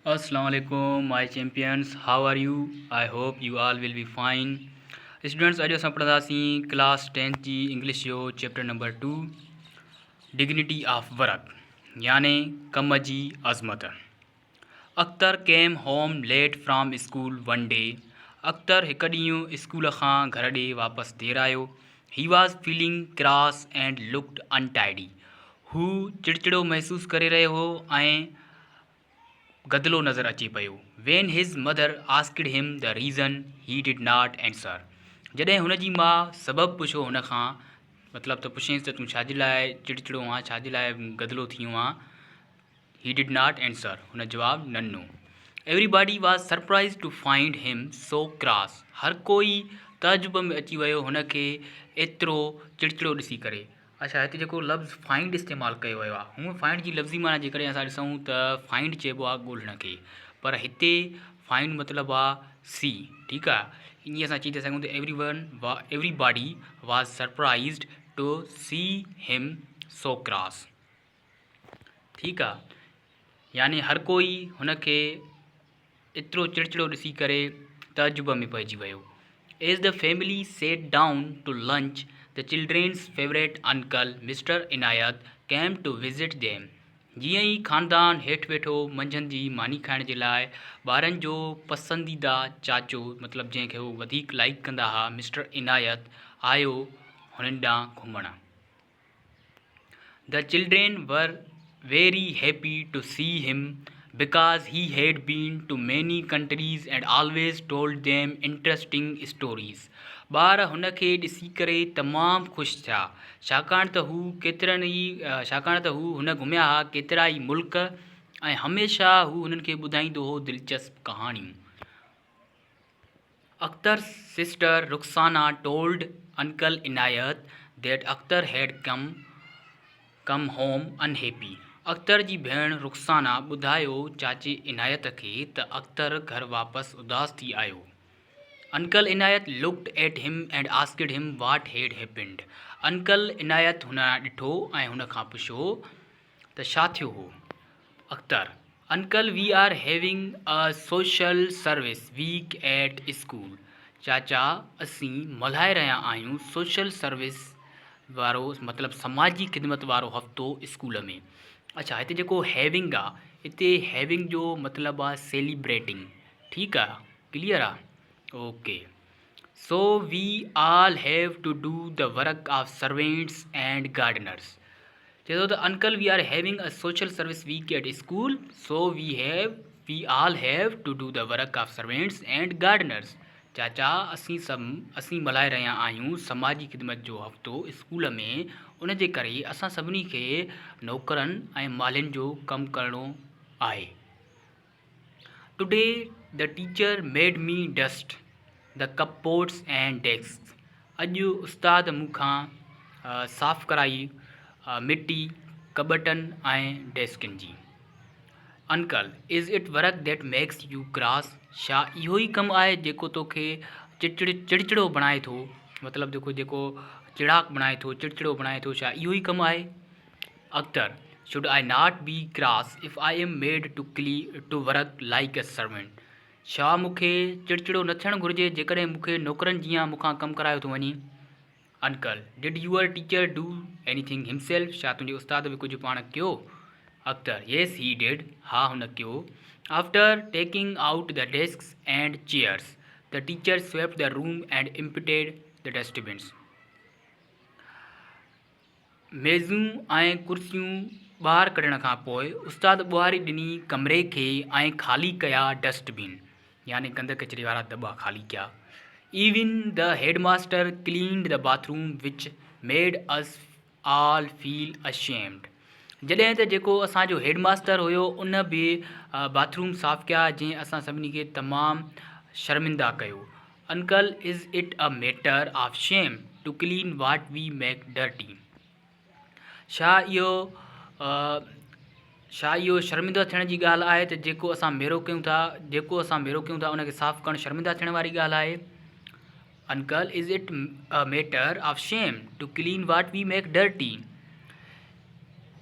Assalamualaikum, my champions. How are you? I hope you all will be fine. Students, अॼु असां पढ़ंदासीं class 10 जी English जो chapter number 2 dignity of work यानी कम जी अज़मत। Akhtar came home late from school one day. Akhtar हिकु ॾींहुं स्कूल खां घर ॾे वापसि देरि आयो। He was feeling cross and looked untidy. हू चिड़चिड़ो महसूसु करे रहियो हो ऐं गदलो नज़र अचे पियो। वेन हिज मदर आस्क्ड हिम the reason he did not answer. जॾहिं हुन जी माउ सबबु पुछो हुन खां, मतिलबु त पुछेसि त तूं छाजे लाइ चिड़चिड़ो आहे, छाजे लाइ गदलो थियो आहे। ही डिड नॉट आंसर, हुन जवाबु न ॾिनो। Everybody was surprise to find him so cross. हर कोई तजुब में अची वियो हुन खे एतिरो चिड़चिड़ो ॾिसी करे। अच्छा, हिते जेको लफ़्ज़ फाइंड इस्तेमालु कयो वियो आहे, हूअं फाइंड जी लफ़्ज़ी माना जेकॾहिं असां ॾिसूं त फाइंड चइबो आहे ॻोल्हण खे, पर हिते फाइंड मतिलबु आहे सी। ठीकु आहे, ईअं असां चई था सघूं त everybody was surprised to see him so cross. ठीकु आहे, यानी हर कोई हुन खे एतिरो चिड़चिड़ो ॾिसी करे तजुब में पइजी वियो। As the family sat down to lunch, the children's favourite uncle mister Inayat came to visit them. जीअं ई ख़ानदान हेठि वेठो मंझंदि जी मानी खाइण जे लाइ ॿारनि जो पसंदीदा चाचो, मतिलबु जंहिंखे हू वधीक लाइक कंदा हुआ, मिस्टर इनायत आयो हुननि ॾांहुं घुमणु। The children were very happy to see him because he had been to many countries and always told them interesting stories. ॿार हुन खे ॾिसी करे तमामु ख़ुशि थिया, छाकाणि त हू हुन घुमिया हुआ केतिरा ई मुल्क ऐं हमेशह हू हुननि खे ॿुधाईंदो हो दिलचस्प कहाणियूं। Akhtar's sister Rukhsana told Uncle Inayat that Akhtar had come home unhappy. Akhtar जी भेण रुखसाना ॿुधायो चाचे इनायत खे त अख्तर घर वापसि उदास थी आयो। Uncle Inayat looked at him and asked हिम व्हाट हैड हैपेंड। अंकल इनायत हुन ॾिठो ऐं हुन खां पुछो त छा थियो हो। Akhtar: uncle we are having a social service week at school. चाचा, असीं मल्हाए रहिया आहियूं सोशल सर्विस वारो मतिलबु समाजी ख़िदमत वारो हफ़्तो स्कूल में। अच्छा, हिते जेको हैविंग आहे, हिते हैविंग जो मतिलबु आहे सेलिब्रेटिंग। ठीकु आहे, क्लियर आहे, okay. So we all have to do the work of servants and gardeners. चए थो त uncle we are having a social service week at school, so we all have to do the work of servants and gardeners. चाचा, असीं मल्हाए रहिया आहियूं समाजी ख़िदमत जो हफ़्तो स्कूल में, उन जे करे असां सभिनी खे नौकरनि ऐं मालियुनि जो कमु करिणो आहे। Today the teacher made me dust the cupboards and desk. अॼु उस्ताद मूंखां साफ़ कराई मिटी कबटनि ऐं डेस्कनि जी। Uncle, is it work that makes you cross. छा इहो ई कमु आहे जेको तोखे चिड़चिड़ो बणाए थो, मतिलबु जेको चिड़ाक बणाए थो, चिड़चिड़ो बणाए थो, छा इहो ई कमु आहे। Akhtar: should I not be cross if I am made to work like a servant. छा मूंखे चिड़चिड़ो न थियणु घुरिजे जेकॾहिं मूंखे नौकरनि जीअं मूंखां कमु करायो थो वञे। Uncle: did your teacher do anything himself. छा तुंहिंजे उस्ताद बि कुझु पाण कयो। Akhtar: yes he did. हा, हुन कयो। After taking out the desks and chairs, the teacher swept the room and emptied the dustbins. मेज़ूं ऐं कुर्सियूं ॿाहिरि कढण खां पोइ उस्ताद ॿुहारी ॾिनी कमरे खे ऐं ख़ाली कया डस्टबिन, यानी गंद कचिरे वारा दॿा ख़ाली कया। Even the headmaster cleaned the bathroom which made us all feel ashamed. जॾहिं त जेको असांजो हेडमास्टर हुयो उन बि बाथरूम साफ़ कया जंहिं असां सभिनी खे तमामु शर्मिंदा कयो। Uncle, is it a matter of shame to clean what we make dirty. छा इहो शर्मिंदा थियण जी ॻाल्हि आहे त जेको असां मेरो कयूं था उनखे साफ़ु करणु शर्मिंदा थियण वारी ॻाल्हि आहे। Uncle, is it a matter of shame to clean what we make dirty.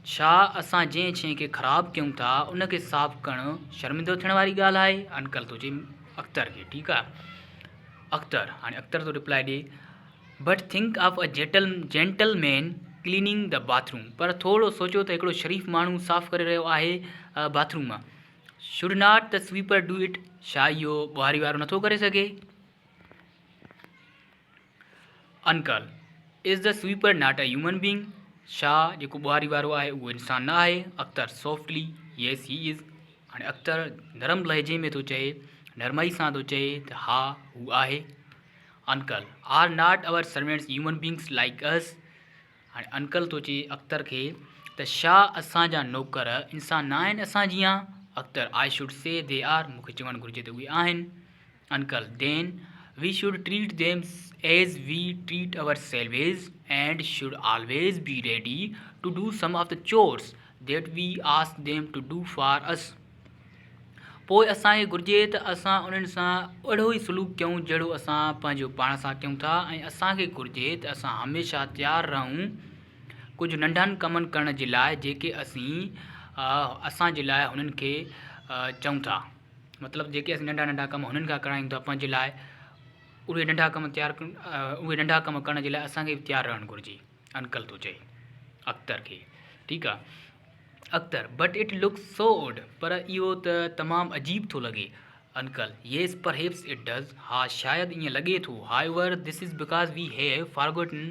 छा असां जंहिं शइ खे ख़राबु कयूं था उनखे साफ़ु करणु शर्मिंदो थियण वारी ॻाल्हि आहे। अंकल थो चए अख्तर खे, ठीकु आहे। अख्तर, हाणे अख्तर थो रिप्लाई ॾिए, but think of a gentleman cleaning the bathroom, पर थोरो सोचियो त हिकिड़ो शरीफ़ माण्हू साफ़ु करे रहियो आहे bathroom. Should not the sweeper do it, छा इहो ॿुहारी वारो नथो करे सघे? Uncle, is the sweeper not a human being, छा जेको ॿुहारी वारो आहे उहो इंसान न आहे? Akhtar softly, yes he is. हाणे अख्तर नरम लहजे में थो चए, नरमाई सां थो चए त हा हू आहे। Uncle, are not our servants human beings like us, हाणे अंकल थो चए अख्तर खे त छा असांजा नौकर इंसान न आहिनि असां जीअं? Akhtar, I should say they are, मूंखे चवणु घुरिजे त उहे आहिनि। Uncle, then we should treat them as we treat ourselves and should always be ready to do some of the chores that we ask them to do for us, पोइ असांखे घुरिजे त असां उन्हनि सां अहिड़ो ई सलूक कयूं जहिड़ो असां पंहिंजो पाण सां कयूं था, ऐं असांखे घुरिजे त असां हमेशह तयारु रहूं कुझु नंढनि कमनि करण जे लाइ जेके असांजे लाइ हुननि खे चऊं था। मतिलबु जेके असीं नंढा नंढा कम हुननि खां करायूं था पंहिंजे लाइ, उहे नंढा कम करण जे लाइ असांखे बि तयारु रहणु घुरिजे। अंकल थो चए अख्तर खे, ठीकु आहे। Akhtar, but it looks so odd, पर इहो त तमामु अजीब थो लॻे। Uncle, yes perhaps it does, हा शायदि ईअं लॻे थो। However this is because we have forgotten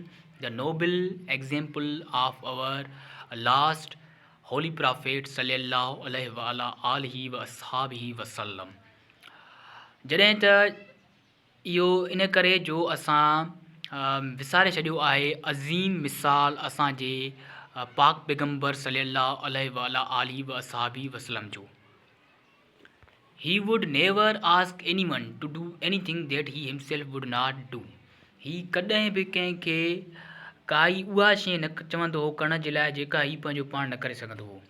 the noble example of our last holy prophet सल्लल्लाहु अलैहि वसल्लम वसल्लम, जॾहिं त इहो इन करे जो असां विसारे छॾियो आहे अज़ीम मिसाल असांजे पाक पैगम्बर सल्लल्लाहु अलैहि वसल्लम जो। He would never ask anyone to do anything that he himself would not do, ही कॾहिं बि कंहिंखे काई उहा शइ न चवंदो हो करण जे लाइ जेका ही पंहिंजो पाण न करे सघंदो हो।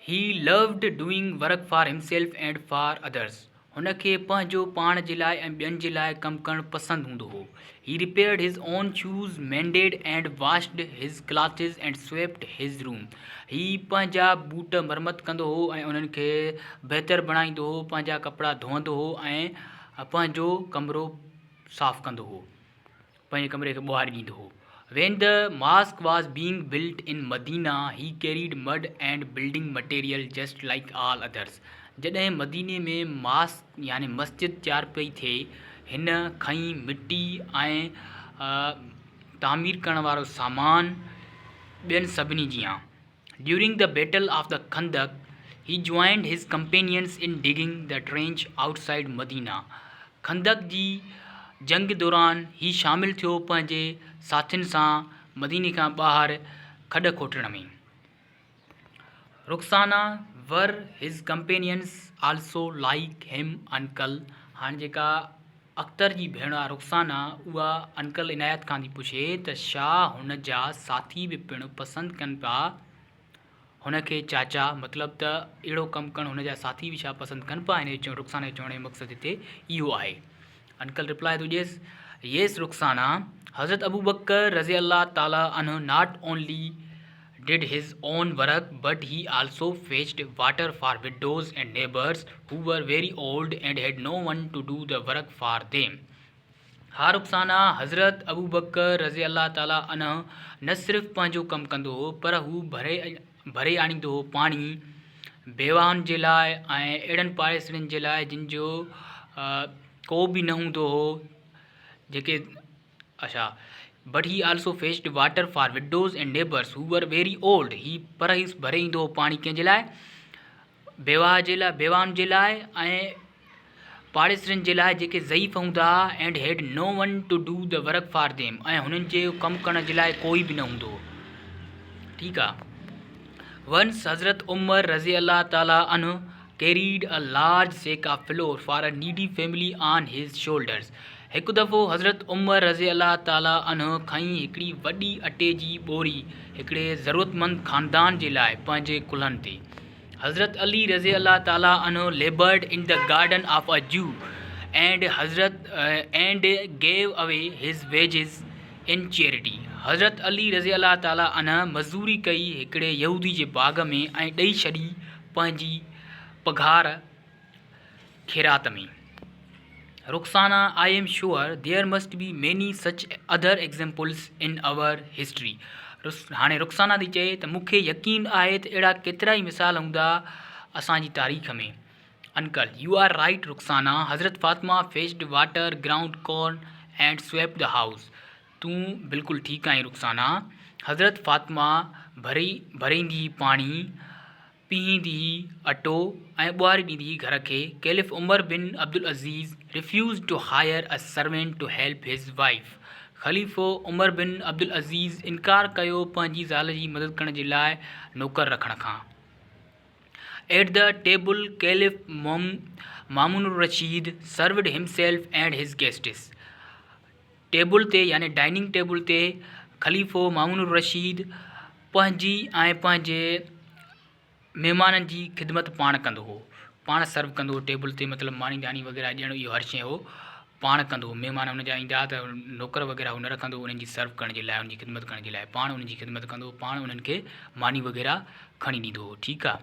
He loved doing work for himself and for others, हुनखे पंहिंजो पाण जे लाइ ऐं ॿियनि जे लाइ कमु करणु पसंदि हूंदो हो। ही रिपेयर्ड हिज ओन शूज़, मेंडेड एंड वॉश्ड हिज क्लॉथ्स एंड स्वेप्ड हिज रूम, ही पंहिंजा बूट मरमत कंदो हो ऐं उन्हनि खे बहितर बणाईंदो हो, पंहिंजा कपिड़ा धोअंदो हो ऐं पंहिंजो कमिरो साफ़ु कंदो हो, पंहिंजे कमरे खे ॿुहारी ॾींदो हो। When the mosque was being built in Medina, he carried mud and building material just like all others. जॾहिं मदीने में मास्क यानी मस्जिद तयारु पई थिए, हिन खई मिटी ऐं तामीर करण वारो सामान ॿियनि सभिनी जीअं। During the Battle of the Khandaq, he joined his companions in digging the trench outside Medina. खंदक जी जंग दौरान ही शामिल थियो पंहिंजे साथियुनि सां मदीने खां ॿाहिरि खॾ खोटण में। रुखसाना, वर हिज कंपेनियंस आल्सो लाइक हिम अंकल, हाणे जेका अख्तर जी भेण आहे रुखसाना, उहा अंकल इनायत खां थी पुछे त छा हुन जा साथी बि पिणु पसंदि कनि पिया हुनखे चाचा, मतिलबु त अहिड़ो कमु करणु हुन जा साथी बि छा पसंदि कनि पिया? हिन रुखसाना जो चवण जो मक़सदु हिते इहो आहे। अंकल रिप्लाई थो ॾिएसि, येस रुखसाना, हज़रत अबू बकर रज़ी अल्लाह ताला अन्हु not only did his own work but he also fetched water for widows and neighbors who were very old and had no one to do the work for them. हा रुखसाना, हज़रत अबू बकर रज़ी अल्लाह ताला अन्हु न सिर्फ़ु पंहिंजो कमु कंदो हो पर हू भरे आणींदो हो पाणी बेवाउनि जे लाइ ऐं अहिड़नि पाड़ेसरनि जे लाइ जिन जो को बि न हूंदो हो जेके but he also fetched water for widows and neighbours हू वर वेरी ओल्ड, ही पर ही भरे ईंदो हो पाणी कंहिंजे लाइ? बेवाउनि जे लाइ ऐं पाड़ेसरनि जे लाइ जेके ज़ईफ़ हूंदा and had no one to do the work for them, ऐं हुननि जो कमु करण जे लाइ कोई बि न हूंदो। ठीकु आहे। वंस हज़रत उमर रज़ी अल्लाह ताला अन्हु carried a large sack of flour for a needy family on his shoulders. हिकु दफ़ो हज़रत उमर रज़ी अल्लाह ताला अन्हु खईं हिकिड़ी वॾी अटे जी ॿोरी हिकिड़े ज़रूरतमंद ख़ानदान जे लाइ पंहिंजे कुल्हनि ते। हज़रत अली रज़ी अल्लाह ताला अन्हु labored in the garden of a Jew and gave away his wages in charity. हज़रत अली रज़ी अल्लाह ताला अन मज़दूरी कई हिकिड़े यहूदी जे बाग़ में ऐं ॾेई छॾी पंहिंजी पघार ख़ैरात में। Rukhsana, I am sure there must be many such other examples in our history. हाणे रुखसाना थी चए त मूंखे यकीन आहे त अहिड़ा केतिरा ई मिसाल हूंदा असांजी तारीख़ में। Uncle, you are right Rukhsana. Hazrat Fatima fetched water, ground corn and swept the house. तूं बिल्कुलु ठीकु आहीं रुखसाना। हज़रत फातिमा भरींदी पाणी, पीहींदी अटो ऐं ॿुहारी ॾींदी घर खे। Caliph Umar bin Abdul Aziz refused to hire a servant to help his wife. ख़लीफ़ो उमर बिन अब्दुल अज़ीज़ इनकार कयो पंहिंजी ज़ाल जी मदद करण जे लाइ नौकर रखण खां। At the table caliph Mamun Rashid served himself and हिज गेस्टिस। टेबल ते यानी डाइनिंग टेबल ते ख़लीफ़ो मामून रशीद पंहिंजी ऐं पंहिंजे महिमाननि जी ख़िदमत पाण कंदो हो, पाण सर्व कंदो हो टेबल ते, मतिलबु मानी दानी वग़ैरह ॾियणु, इहो हर शइ हो पाण कंदो हो। महिमान हुन जा ईंदा त नौकर वग़ैरह हू न रखंदो, उन्हनि जी सर्व करण जे लाइ, उन्हनि जी ख़िदमत करण जे लाइ पाण उन्हनि जी ख़िदमत कंदो, पाण उन्हनि खे मानी वग़ैरह खणी ॾींदो हो। ठीकु आहे।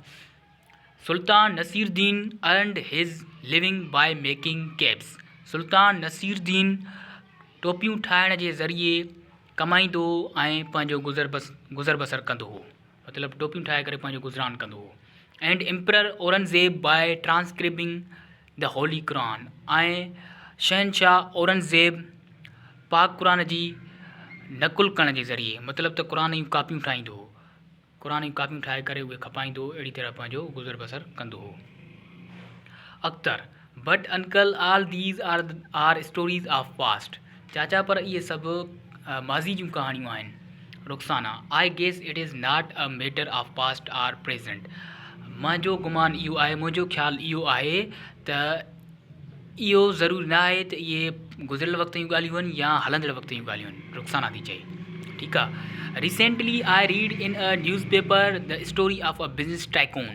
सुल्तान नसीरुद्दीन अर्नड हिज लिविंग बाय मेकिंग कैप्स। सुल्तान नसीरुद्दीन टोपियूं ठाहिण जे ज़रिए कमाईंदो ऐं पंहिंजो गुज़र बसर कंदो हो, मतिलबु टोपियूं ठाहे करे पंहिंजो गुज़रान कंदो हो। And emperor Aurangzeb by transcribing the holy Quran. ऐं शहनशाह औरंगज़ेब पाक क़ुरान जी नकुल करण जे ज़रिए, मतिलबु त क़ुरान जूं कापियूं ठाहींदो हो, क़ुरान जूं कापियूं ठाहे करे उहे खपाईंदो, अहिड़ी तरह पंहिंजो गुज़र बसर कंदो हो। Akhtar, but uncle all these are stories of past. चाचा, पर इहे सभु माज़ी जूं कहाणियूं आहिनि। Rukhsana, I guess it is not a matter of past or present. मुंहिंजो गुमान इहो आहे, मुंहिंजो ख़्यालु इहो आहे त इहो ज़रूरी न आहे त इहे गुज़िरियल वक़्त जूं ॻाल्हियूं आहिनि या हलंदड़ वक़्त जूं ॻाल्हियूं आहिनि। रुखसाना थी चए। ठीकु आहे। Recently I read in a news paper the story of a business tycoon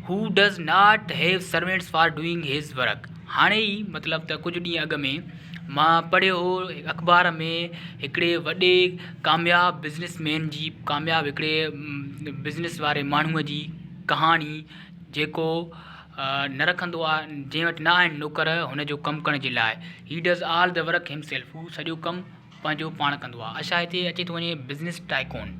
who does not have servants for doing his work. हाणे ई मतिलबु त कुझु ॾींहं अॻु में मां पढ़ियो हो अख़बार में हिकिड़े वॾे कामयाब बिज़नेसमैन जी, कामयाब हिकिड़े बिज़नेस वारे माण्हूअ जी कहाणी, जेको न रखंदो आहे, जंहिं वटि न आहिनि नौकर हुनजो कमु करण जे लाइ। He does all the work himself. हू सॼो कमु पंहिंजो पाण कंदो आहे। अच्छा, हिते अचे थो वञे बिज़नेस टाइकून।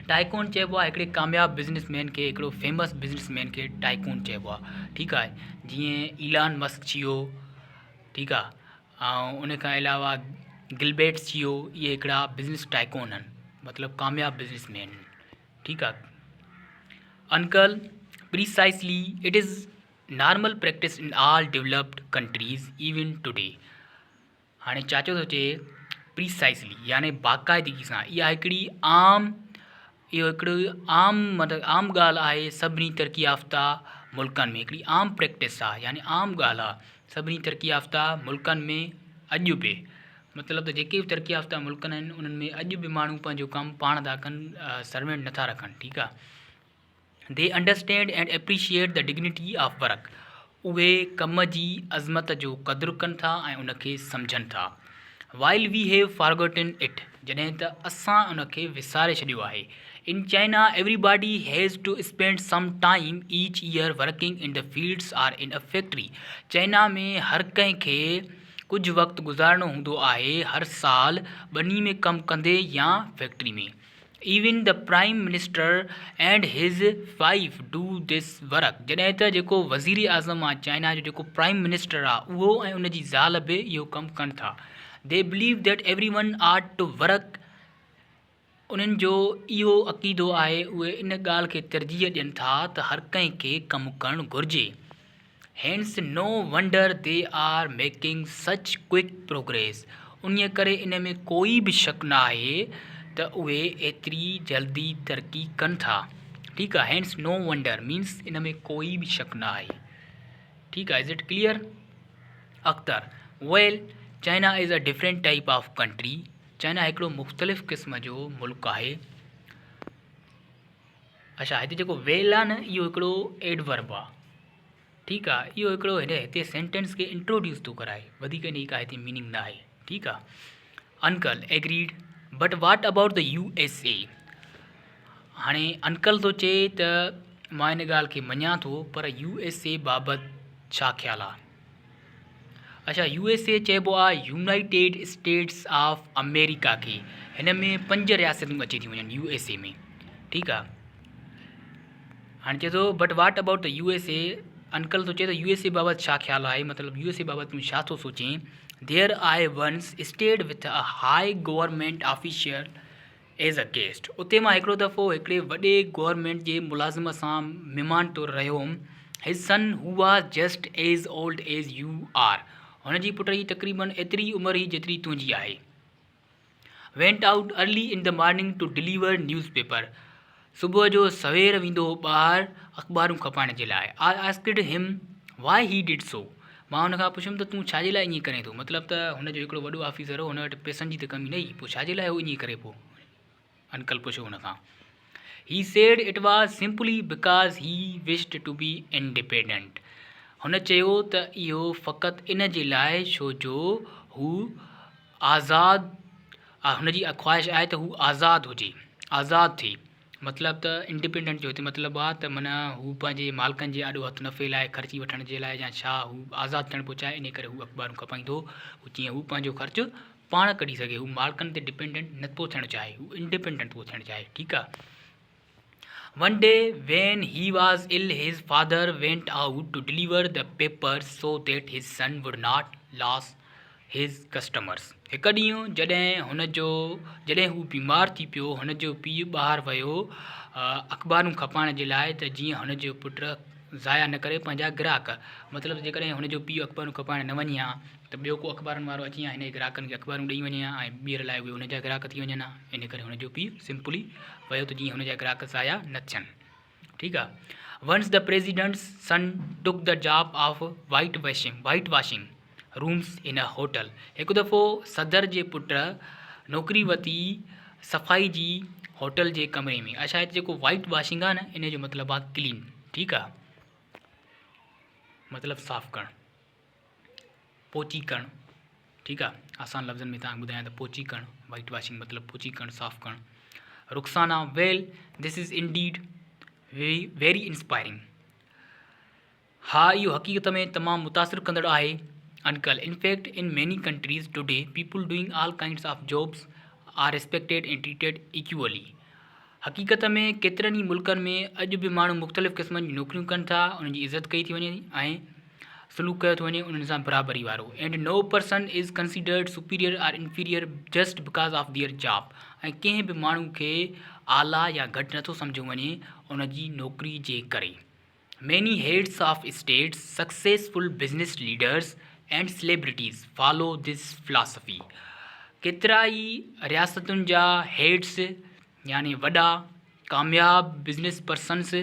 टाइकून चइबो आहे हिकिड़े कामयाब बिज़नेसमैन खे, हिकिड़ो फेमस बिज़नेसमैन खे टाइकून चइबो आहे। ठीकु आहे। जीअं इलान मस्क थी वियो, ठीकु आहे, ऐं उन खां अलावा गिलबेट्स थी वियो, इहे हिकिड़ा बिज़नेस टाइकून आहिनि, मतिलबु कामयाब बिज़नेसमैन। ठीकु आहे। Uncle, precisely it is normal practice in all developed countries even today. हाणे चाचो थो चए प्रीसाइसली यानी बाक़ाइदगी सां, इहा हिकिड़ी इहो हिकिड़ो मतिलबु आम ॻाल्हि आहे सभिनी तरक़ी याफ़्ता मुल्कनि में, हिकिड़ी आम प्रैक्टिस आहे यानी आम ॻाल्हि आहे सभिनी तरक़ी याफ़्ता मुल्कनि में अॼु बि, मतिलबु त जेके बि तरक़ी याफ़्ता मुल्कनि आहिनि उन्हनि में अॼु बि माण्हू पंहिंजो कमु पाण था कनि, सर्वेंट नथा रखनि। ठीकु आहे। They understand and appreciate the dignity of work. उहे कम जी अज़मत जो क़दुरु कनि था ऐं उनखे सम्झनि था। While we have forgotten it. जॾहिं त असां उनखे विसारे छॾियो आहे। In China everybody has to spend some time each year working in the fields or in a factory. China में हर कंहिंखे कुझु वक़्तु गुज़ारणो हूंदो आहे, हर साल ॿनी में कमु कंदे या फैक्ट्री में। Even the Prime Minister and his wife do this work। जॾहिं त जेको वज़ीर आज़म आहे चाइना जो, जेको प्राइम मिनिस्टर आहे, उहो ऐं उनजी ज़ाल बि इहो कमु कनि था। They believe that everyone ought to work। उन्हनि जो इहो अक़ीदो आहे, उहे इन ॻाल्हि खे तरजीह ॾियनि था त हर कंहिंखे कमु करणु घुरिजे। Hence no wonder they are making such quick progress। उन्हीअ करे इन में कोई बि शक न आहे त उहे एतिरी जल्दी तरक़ी कनि था। ठीकु आहे। Hence no wonder means in में कोई बि शक न आहे। ठीकु आहे। Is it clear? Akhtar, well China is a different type of country. China हिकिड़ो मुख़्तलिफ़ क़िस्म जो मुल्क आहे। अच्छा, हिते जेको वेल आहे न, इहो हिकिड़ो एडवर्ब आहे। ठीकु आहे। इहो हिकिड़ो हिते सेंटेंस खे इंट्रोड्यूस थो कराए, वधीक इन का हिते मीनिंग न आहे। ठीकु आहे। Uncle agreed but what about the USA? हाणे अंकल थो चए त मां हिन ॻाल्हि खे मञां थो, पर USA बाबति छा ख़्यालु आहे? अच्छा, USA चइबो आहे यूनाइटेड स्टेट्स ऑफ अमेरिका खे। हिन में 5 रियासतूं अची थियूं वञनि USA में, ठीकु आहे। हाणे चए थो but what about the USA? Uncle थो चए त USA बाबति छा ख़्यालु आहे, मतिलबु USA बाबति तूं छा थो सोचें? There I once stayed with a high government official as a guest. उते मां हिकिड़ो दफ़ो हिकिड़े वॾे गवर्नमेंट जे मुलाज़िम सां महिमान तौरु रहियो हुउमि। His son who was just as old as you are. हुन जी पुट जी तक़रीबन एतिरी उमिरि ई जेतिरी तुंहिंजी आहे। Went out early in the morning to deliver newspaper. सुबुह जो सवेर वेंदो हो ॿाहिरि अख़बारूं खपाइण जे लाइ। I asked him why he did so. मां हुन खां पुछियुमि त तूं छाजे लाइ ईअं करे थो, मतिलबु त हुनजो हिकिड़ो वॾो ऑफिसर हो, हुन वटि पैसनि जी त कमी न हुई, पोइ छाजे लाइ हू ईअं करे पोइ? अंकल पुछो हुन खां। He said it was simply because he wished to be independent. हुन चयो त इहो फ़क़ति इन जे लाइ छो जो हू आज़ादु, हुनजी ख़्वाहिश आहे त हू आज़ादु हुजे, आज़ादु थिए। मतिलबु त इंडिपेंडेंट जो हिते मतिलबु आहे त माना हू पंहिंजे मालिकनि जे आॾो हथु न फैलाए ख़र्ची वठण जे लाइ, या छा हू आज़ादु थियणु पियो चाहे, इन करे हू अख़बारूं खपाईंदो, जीअं हू पंहिंजो ख़र्चु पाण कढी सघे। हू मालिकनि ते डिपेंडेंट न पियो थियणु चाहे, हू इंडिपेंडेंट पियो थियणु चाहे, ठीकु आहे। One day when he was ill, his father went out to deliver the papers so that his son would not lose his customers. हिकु ॾींहुं जॾहिं हू बीमार थी पियो, हुनजो पीउ ॿाहिरि वियो अख़बारूं खपाइण जे लाइ, त जीअं हुनजो पुटु ज़ाया न करे पंहिंजा ग्राहक। मतिलबु जेकॾहिं हुनजो पीउ अख़बारूं खपाइण न वञे हा त ॿियो को अख़बारुनि वारो अची हिन ग्राहकनि खे अख़बारूं ॾेई वञे हा, ऐं ॿीहर लाइ उहे हुनजा ग्राहक थी वञनि हा। इन करे हुनजो पीउ सिंपली वियो त जीअं हुनजा ग्राहक ज़ाया न थियनि, ठीकु आहे। Once the president's son took the job of whitewashing rooms in a hotel. हिकु दफ़ो सदर जे पुटु नौकिरी वरिती सफ़ाई जी होटल जे कमरे में। अच्छा, हिते जेको वाइट वॉशिंग आहे न, इन जो मतिलबु आहे क्लीन, ठीकु आहे, मतिलबु साफ़ु करणु, पोची करणु, ठीकु आहे। आसान लफ़्ज़नि में तव्हांखे ॿुधायां त पोची करणु, वाइट वॉशिंग मतिलबु पोची करणु, साफ़ु करणु। Rukhsana well this is indeed very inspiring. हा, इहो हक़ीक़त में तमामु मुतासिर कंदड़ आहे uncle. In fact in many countries today people doing all kinds of jobs are respected and treated equally. हक़ीक़त में केतिरनि ई मुल्कनि में अॼु बि माण्हू मुख़्तलिफ़ क़िस्मनि जी नौकरियूं कनि था, उन्हनि जी इज़त कई थी वञे ऐं सलूक कयो थो वञे उन्हनि सां बराबरी वारो। And no person is considered superior or inferior just because of their job. ऐं कंहिं बि माण्हू खे आला या घटि नथो सम्झो वञे उनजी नौकरी जे करे। Many heads of status, successful business leaders and celebrities follow this philosophy. केतिरा ई रियासतुनि जा हेड्स यानी वॾा कामयाब बिजनेस पर्सन्स,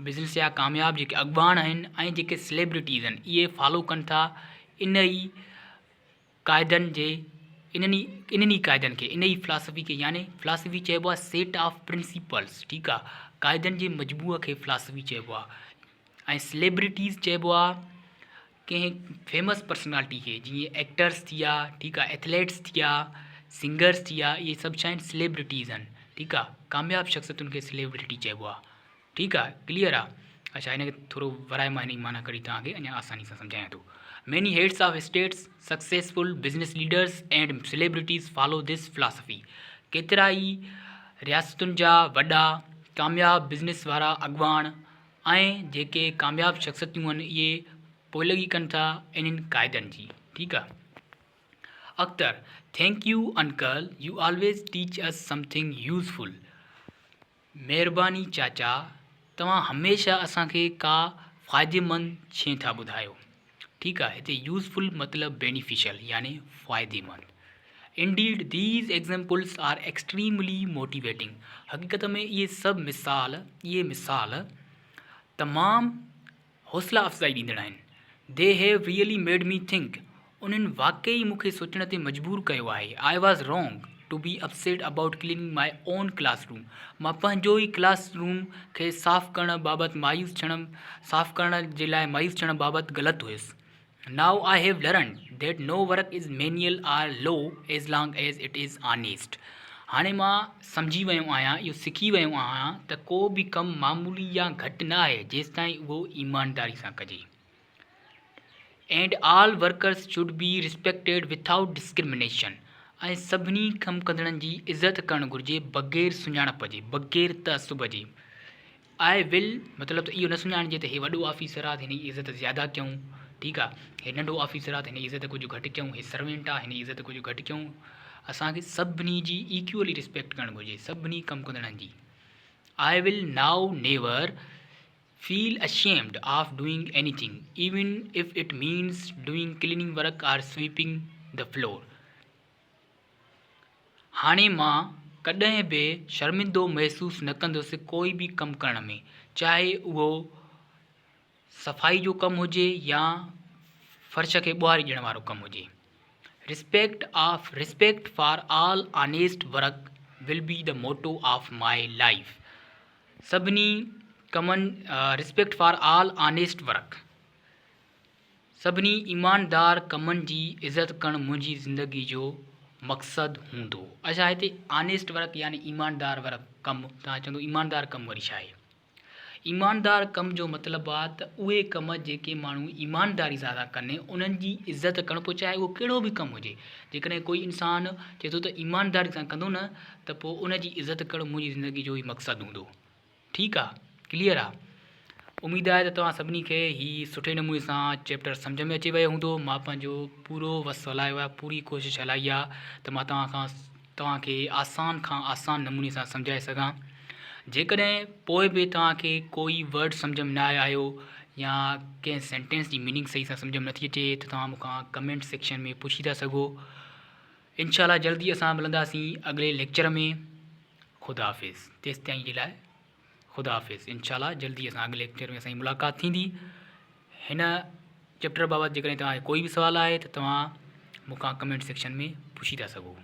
बिज़नेस या कामयाब जेके अॻवान आहिनि ऐं जेके सेलिब्रिटीज़ आहिनि, इहे फॉलो कनि था इन ई क़ाइदनि जे, इन्हनि क़ाइदनि खे, इन ई फिलॉसफी खे। यानी फिलॉसफी चइबो आहे सेट ऑफ प्रिंसिपल्स, ठीकु आहे, क़ाइदनि जे मजमूअ खे फिलॉसफी चइबो आहे। ऐं सेलिब्रिटीज़ चइबो आहे कंहिं फेमस पर्सनालिटी खे, जीअं एक्टर्स थी विया, ठीकु आहे, एथलीट्स थी विया, सिंगर्स थी विया, इहे सभु छा आहिनि, सेलिब्रिटीज़ आहिनि, ठीकु आहे। कामयाबु शख़्सियतुनि खे सेलिब्रिटी चइबो आहे, ठीकु आहे, क्लियर आहे। अच्छा, हिनखे थोरो वराए मां हिन जी माना करी तव्हांखे अञा आसानी सां सम्झायां थो। Many heads of status, successful business leaders and celebrities follow this philosophy. केतिरा ई रियासतुनि जा वॾा कामयाबु बिज़नेस वारा अॻवान ऐं जेके कामयाबु शख़्सियतूं आहिनि, इहे पोइलगी कनि था इन्हनि क़ाइदनि जी, ठीकु आहे। Akhtar, thank U uncle, U always teach us something useful. महिरबानी चाचा, तव्हां हमेशह असांखे का फ़ाइदेमंद शइ था ॿुधायो, ठीकु आहे। हिते यूज़फुल मतिलबु बेनिफिशियल यानी फ़ाइदेमंद। Indeed these examples are extremely motivating. हक़ीक़त में इहे सभु मिसाल तमामु हौसला अफ़ज़ाई ॾींदड़ आहिनि। They have really made me think. उन्हनि वाक़ई मूंखे सोचण ते मजबूर कयो आहे। I was wrong to be upset about cleaning my own classroom. मां पंहिंजो ई क्लासरूम खे साफ़ु करण बाबति साफ़ु करण जे लाइ मायूस थियण बाबति ग़लति हुयुसि। Now I have learned that no work is manual or low as long as it is honest. हाणे मां सम्झी वियो आहियां, इहो सिखी वियो आहियां त को बि कमु मामूली या घटि न आहे जेसि ताईं उहो ईमानदारी सां कजे। And all workers should be respected without discrimination. ऐं सभिनी कमु कंदड़नि जी इज़त करणु घुरिजे बग़ैर सुञाणप जे, बग़ैर तअसुब जे। आई विल मतिलबु त इहो न सुञाणिजे त हे वॾो ऑफिसर आहे त हिन जी इज़त ज़्यादा कयूं, ठीकु आहे, हे नंढो ऑफिसर आहे त हिन जी इज़त कुझु घटि कयूं, हे सर्वेंट आहे हिन जी इज़त कुझु घटि कयूं। असांखे सभिनी जी इक्वली रिस्पेक्ट करणु घुरिजे, सभिनी कमु कंदड़नि जी। I will now never feel ashamed of doing anything, even if it means doing cleaning work or sweeping the floor. हाणे मां कॾहिं बि शर्मिंदो महसूसु न कंदुसि कोई बि कमु करण में, चाहे उहो सफ़ाई जो कमु हुजे या फर्श खे ॿुहारी ॾियण वारो कमु हुजे। Respect for all honest work will be the motto of my life. सभिनी respect for all honest work, सभिनी ईमानदार कमनि जी इज़त करणु मुंहिंजी ज़िंदगी जो मक़सदु हूंदो। अच्छा, हिते ऑनेस्ट वर्क यानी ईमानदार वर्क कमु, तव्हां चवंदो ईमानदार कमु वरी छा आहे? ईमानदार कमु जो मतिलबु आहे त उहे कम जेके माण्हू ईमानदारी सां था कनि उन्हनि जी इज़त करणु, पोइ चाहे उहो कहिड़ो बि कमु हुजे। जेकॾहिं कोई इंसानु चए थो त ईमानदारी सां कंदो न, त पोइ उन जी इज़त करणु मुंहिंजी ज़िंदगी जो ई मक़सदु हूंदो। ठीकु आहे, क्लियर आहे। उमेदु आहे त तव्हां सभिनी खे हीउ सुठे नमूने सां चैप्टर सम्झ में अची वियो हूंदो। मां पंहिंजो पूरो वस हलायो आहे, पूरी कोशिशि हलाई आहे त मां तव्हांखे आसान खां आसान नमूने सां सम्झाए सघां। जेकॾहिं पोइ बि तव्हांखे कोई वर्ड सम्झ में न आयो या कंहिं सेंटेंस जी मीनिंग सही सां सम्झ में नथी अचे त तव्हां मूंखां कमेंट सेक्शन में पुछी था सघो। इंशाल्लाह जल्दी असां मिलंदासीं अॻिले लेक्चर में। ख़ुदा हाफ़िज़। तेसि ताईं जे लाइ ख़ुदा हाफ़िज़। इंशाल्लाह जल्दी असां अॻिले लेक्चर में असांजी मुलाक़ात थींदी। हिन चैप्टर बाबति जेकॾहिं तव्हांखे कोई बि सुवालु आहे त तव्हां मूंखां कमेंट सेक्शन में पुछी था सघो।